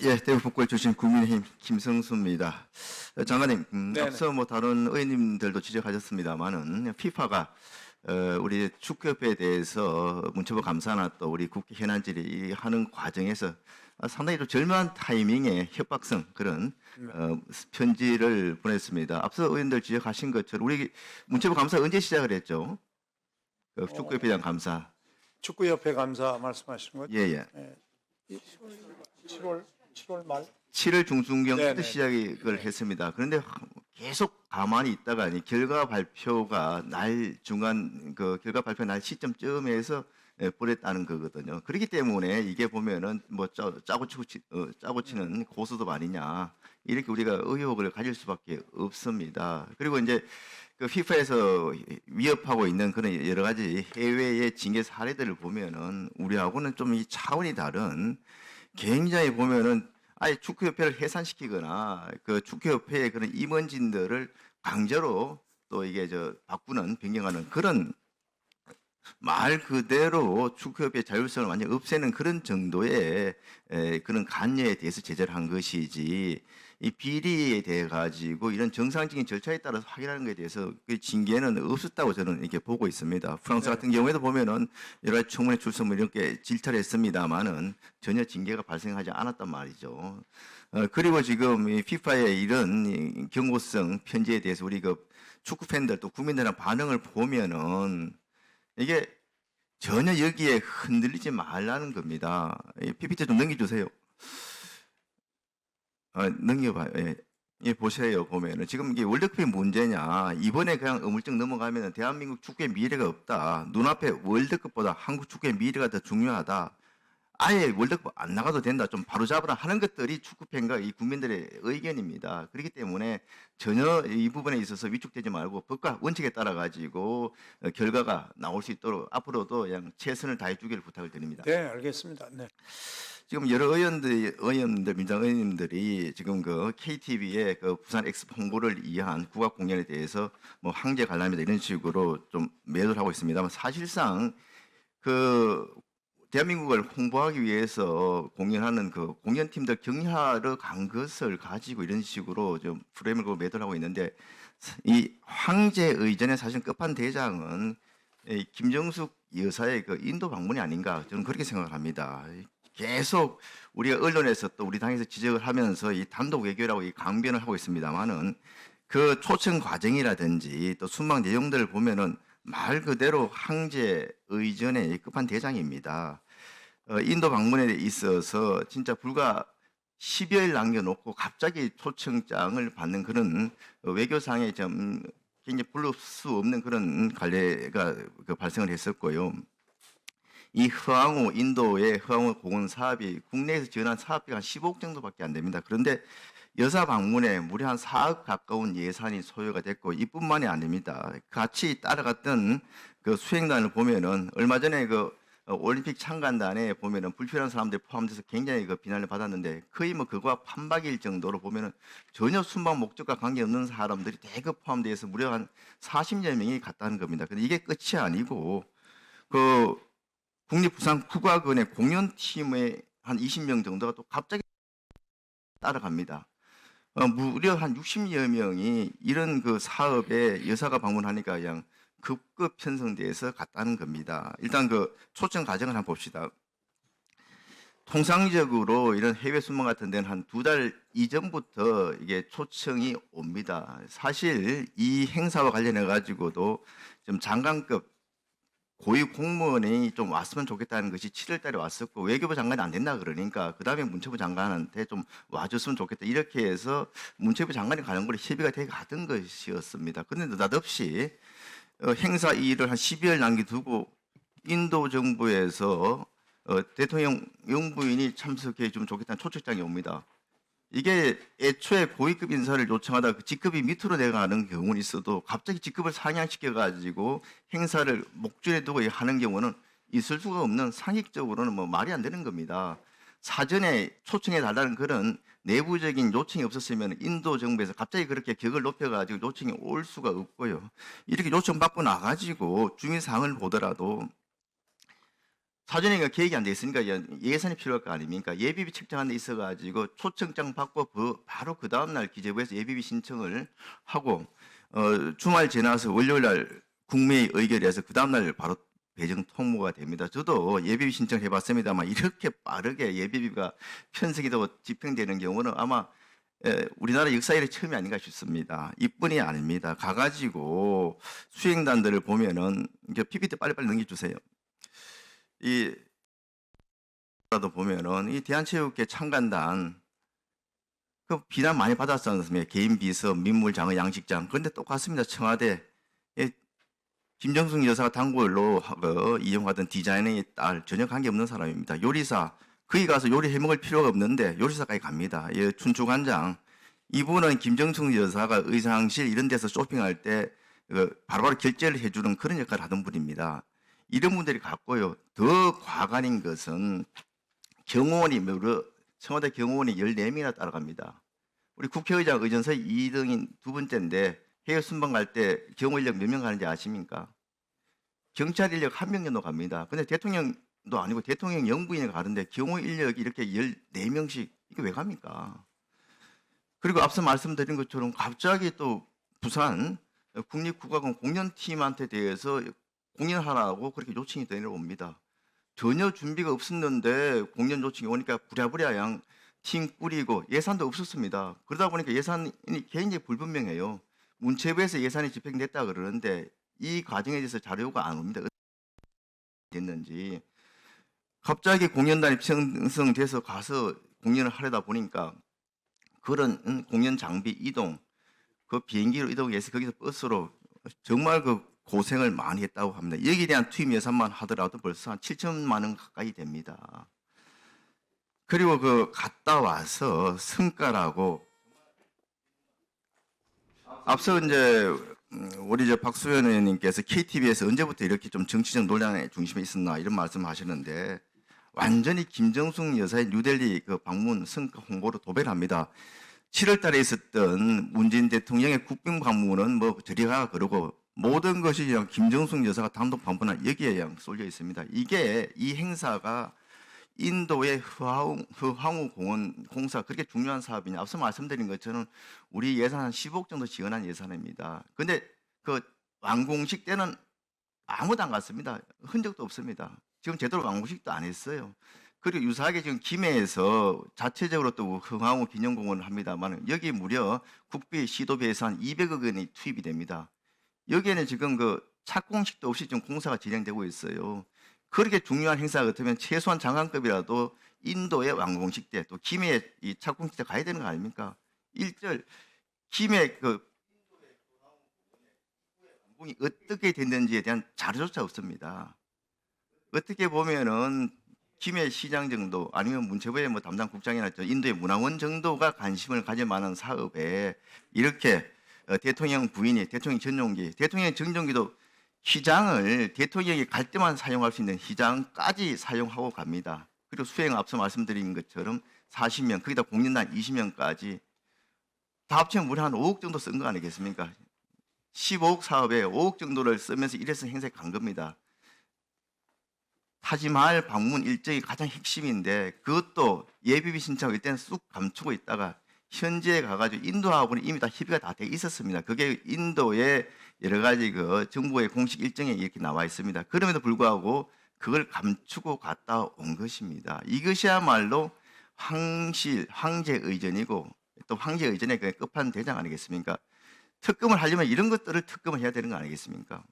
예, 대구 북구에 주신 국민의힘 김성수입니다. 장관님, 네네. 앞서 뭐 다른 의원님들도 지적하셨습니다만은 피파가 우리 축구협회에 대해서 문체부 감사나 또 우리 국회 현안질의 하는 과정에서 상당히 좀 절묘한 타이밍에 협박성 그런 편지를 보냈습니다. 앞서 의원들 지적하신 것처럼 우리 문체부 감사 언제 시작을 했죠? 축구협회에 대한 감사. 축구협회 감사 말씀하시는 거죠? 예, 예. 예. 7월 말? 7월 중순경부터 네네. 시작을 했습니다. 그런데 계속 가만히 있다가 결과 발표가 날 중간 그 결과 발표 날 시점쯤에서 보냈다는 거거든요. 그렇기 때문에 이게 보면은 뭐 짜고 치는 고수도 아니냐 이렇게 우리가 의혹을 가질 수밖에 없습니다. 그리고 이제 그 피파에서 위협하고 있는 그런 여러 가지 해외의 징계 사례들을 보면은 우리하고는 좀 이 차원이 다른 굉장히 보면은 아예 축구협회를 해산시키거나 그 축구협회의 그런 임원진들을 강제로 또 이게 바꾸는 변경하는 그런 말 그대로 축구협회 자율성을 완전히 없애는 그런 정도의 그런 관여에 대해서 제재를 한 것이지 이 비리에 대해 가지고 이런 정상적인 절차에 따라서 확인하는 것에 대해서 그 징계는 없었다고 저는 이렇게 보고 있습니다. 프랑스 같은 경우에도 보면은 여러 가지 청문회 출석 뭐 이렇게 질타를 했습니다만은 전혀 징계가 발생하지 않았단 말이죠. 그리고 지금 이 피파의 이런 이 경고성 편지에 대해서 우리 그 축구 팬들 또 국민들의 반응을 보면은 이게 전혀 여기에 흔들리지 말라는 겁니다. PPT 좀 넘겨주세요. 넘겨봐요. 예. 예, 보세요. 보면은 지금 이게 월드컵이 문제냐? 이번에 그냥 어물쩍 넘어가면은 대한민국 축구의 미래가 없다. 눈앞에 월드컵보다 한국 축구의 미래가 더 중요하다. 아예 월드컵 안 나가도 된다. 좀 바로잡으라 하는 것들이 축구팬과 이 국민들의 의견입니다. 그렇기 때문에 전혀 이 부분에 있어서 위축되지 말고 법과 원칙에 따라 가지고 결과가 나올 수 있도록 앞으로도 그냥 최선을 다해 주기를 부탁을 드립니다. 네, 알겠습니다. 네. 지금 여러 의원들, 민당 의원님들이 지금 그 KTV의 그 부산 엑스포 홍보를 위한 국악 공연에 대해서 뭐 황제 관람이다 이런 식으로 좀 매도를 하고 있습니다만 사실상 그 대한민국을 홍보하기 위해서 공연하는 그 공연팀들 격려하러 간 것을 가지고 이런 식으로 좀 프레임을 그 매도를 하고 있는데 이 황제 의전의 사실 끝판대장은 이 김정숙 여사의 그 인도 방문이 아닌가 저는 그렇게 생각을 합니다. 계속 우리가 언론에서 또 우리 당에서 지적을 하면서 이 단독 외교라고 이 강변을 하고 있습니다만은 그 초청 과정이라든지 또 순방 내용들을 보면은 말 그대로 황제 의전의 끝판대장입니다. 인도 방문에 있어서 진짜 불과 10여일 남겨놓고 갑자기 초청장을 받는 그런 외교상의 좀 굉장히 부를 수 없는 그런 관례가 발생을 했었고요. 이 허황우 인도의 허황우 공원 사업이 국내에서 지원한 사업비가 한 15억 정도밖에 안 됩니다. 그런데 여사 방문에 무려 한 4억 가까운 예산이 소요가 됐고 이뿐만이 아닙니다. 같이 따라갔던 그 수행단을 보면은 얼마 전에 그 올림픽 참관단에 보면은 불필요한 사람들 포함돼서 굉장히 그 비난을 받았는데 거의 뭐 그거와 판박일 정도로 보면은 전혀 순방 목적과 관계없는 사람들이 대거 포함돼서 무려 한 40여 명이 갔다는 겁니다. 근데 이게 끝이 아니고 그 국립부산국악원의 공연팀의 한 20명 정도가 또 갑자기 따라갑니다. 무려 한 60여 명이 이런 그 사업에 여사가 방문하니까 그냥 급급 편성돼서 갔다는 겁니다. 일단 그 초청 과정을 한번 봅시다. 통상적으로 이런 해외 순방 같은 데는 한 2달 이전부터 이게 초청이 옵니다. 사실 이 행사와 관련해 가지고도 좀 장관급 고위 공무원이 좀 왔으면 좋겠다는 것이 7월 달에 왔었고 외교부 장관이 안 된다 그러니까 그 다음에 문체부 장관한테 좀 와줬으면 좋겠다 이렇게 해서 문체부 장관이 가는 걸로 협의가 돼 가던 것이었습니다. 그런데 느닷없이 행사 일을 한 12월 남겨두고 인도 정부에서 대통령 영부인이 참석해 주면 좋겠다는 초청장이 옵니다. 이게 애초에 고위급 인사를 요청하다 그 직급이 밑으로 내려가는 경우는 있어도 갑자기 직급을 상향시켜 가지고 행사를 목줄에 두고 하는 경우는 있을 수가 없는 상식적으로는 뭐 말이 안 되는 겁니다. 사전에 초청해 달라는 그런 내부적인 요청이 없었으면 인도 정부에서 갑자기 그렇게 격을 높여 가지고 요청이 올 수가 없고요. 이렇게 요청 받고 나가지고 중요사항을 보더라도 사전에 계획이 안 돼 있으니까 예산이 필요할 거 아닙니까? 예비비 책정한 데 있어가지고 초청장 받고 바로 그 다음날 기재부에서 예비비 신청을 하고 주말 지나서 월요일날 국무회의 의결해서 그 다음날 바로 배정 통보가 됩니다. 저도 예비비 신청을 해봤습니다만 이렇게 빠르게 예비비가 편성이 되고 집행되는 경우는 아마 우리나라 역사 이래 처음이 아닌가 싶습니다. 이뿐이 아닙니다. 가가지고 수행단들을 보면은 이제 PPT 빨리빨리 넘겨주세요. 이 라도 보면은 이 대한체육회 창간단 그 비난 많이 받았지 않습니까? 개인 비서, 민물장어, 양식장. 그런데 똑같습니다. 청와대 김정숙 여사가 단골로 이용하던 디자이너의 딸 전혀 관계없는 사람입니다. 요리사 거기 가서 요리해 먹을 필요가 없는데 요리사까지 갑니다. 예, 춘추관장 이분은 김정숙 여사가 의상실 이런 데서 쇼핑할 때 바로바로 결제를 해주는 그런 역할을 하던 분입니다. 이런 분들이 갔고요. 더 과관인 것은 경호원이 청와대 경호원이 14명이나 따라갑니다. 우리 국회의장 의전서 2등인 두 번째인데 해외 순방 갈 때 경호 인력 몇 명 가는지 아십니까? 경찰 인력 1명 정도 갑니다. 근데 대통령도 아니고 대통령 영부인이 가는데 경호 인력이 이렇게 14명씩 이게 왜 갑니까? 그리고 앞서 말씀드린 것처럼 갑자기 또 부산 국립국가공 공연팀한테 대해서 공연하라고 그렇게 요청이 내려옵니다. 전혀 준비가 없었는데 공연 요청이 오니까 부랴부랴 양 팀 꾸리고 예산도 없었습니다. 그러다 보니까 예산이 굉장히 불분명해요. 문체부에서 예산이 집행됐다 그러는데 이 과정에 대해서 자료가 안 옵니다. 어떻게 됐는지. 갑자기 공연단이 편성돼서 가서 공연을 하려다 보니까 그런 공연 장비 이동, 그 비행기로 이동해서 거기서 버스로 정말 그 고생을 많이 했다고 합니다. 여기에 대한 투입 예산만 하더라도 벌써 한 7천만 원 가까이 됩니다. 그리고 그 갔다 와서 성과라고 앞서 이제 우리 박수현 의원님께서 KTV에서 언제부터 이렇게 좀 정치적 논란의 중심에 있었나 이런 말씀하시는데 완전히 김정숙 여사의 뉴델리 그 방문 성과 홍보로 도배를 합니다. 7월 달에 있었던 문재인 대통령의 국빈 방문은 뭐 저리가 그러고 모든 것이 그냥 김정숙 여사가 단독 방문한 여기에 그냥 쏠려 있습니다. 이게 이 행사가 인도의 흐황후 공원 공사 그렇게 중요한 사업이냐. 앞서 말씀드린 것처럼 우리 예산 한 10억 정도 지원한 예산입니다. 근데 그 완공식 때는 아무도 안 갔습니다. 흔적도 없습니다. 지금 제대로 완공식도 안 했어요. 그리고 유사하게 지금 김해에서 자체적으로 또 흥황후 기념공원을 합니다만 여기 무려 국비 시도비에서 한 200억 원이 투입이 됩니다. 여기에는 지금 그 착공식도 없이 지금 공사가 진행되고 있어요. 그렇게 중요한 행사 같으면 최소한 장관급이라도 인도의 완공식 때 또 김해 이 착공식 때 가야 되는 거 아닙니까? 일절 김해 그 완공이 어떻게 됐는지에 대한 자료조차 없습니다. 어떻게 보면은 김해 시장 정도 아니면 문체부의 뭐 담당 국장이나 인도의 문화원 정도가 관심을 가질 만한 사업에 이렇게 대통령 부인이 대통령 전용기도 시장을 대통령이 갈 때만 사용할 수 있는 시장까지 사용하고 갑니다. 그리고 수행 앞서 말씀드린 것처럼 40명 거기다 공연단 20명까지 다 합치면 무려 한 5억 정도 쓴 거 아니겠습니까? 15억 사업에 5억 정도를 쓰면서 일회성 행사에 간 겁니다. 타지마할 방문 일정이 가장 핵심인데 그것도 예비비 신청할 때는 쑥 감추고 있다가 현지에 가가지고 인도하고는 이미 다 협의가 다 돼 있었습니다. 그게 인도의 여러 가지 그 정부의 공식 일정에 이렇게 나와 있습니다. 그럼에도 불구하고 그걸 감추고 갔다 온 것입니다. 이것이야말로 황제 의전이고 또 황제 의전의 그 끝판대장 아니겠습니까? 특검을 하려면 이런 것들을 특검을 해야 되는 거 아니겠습니까?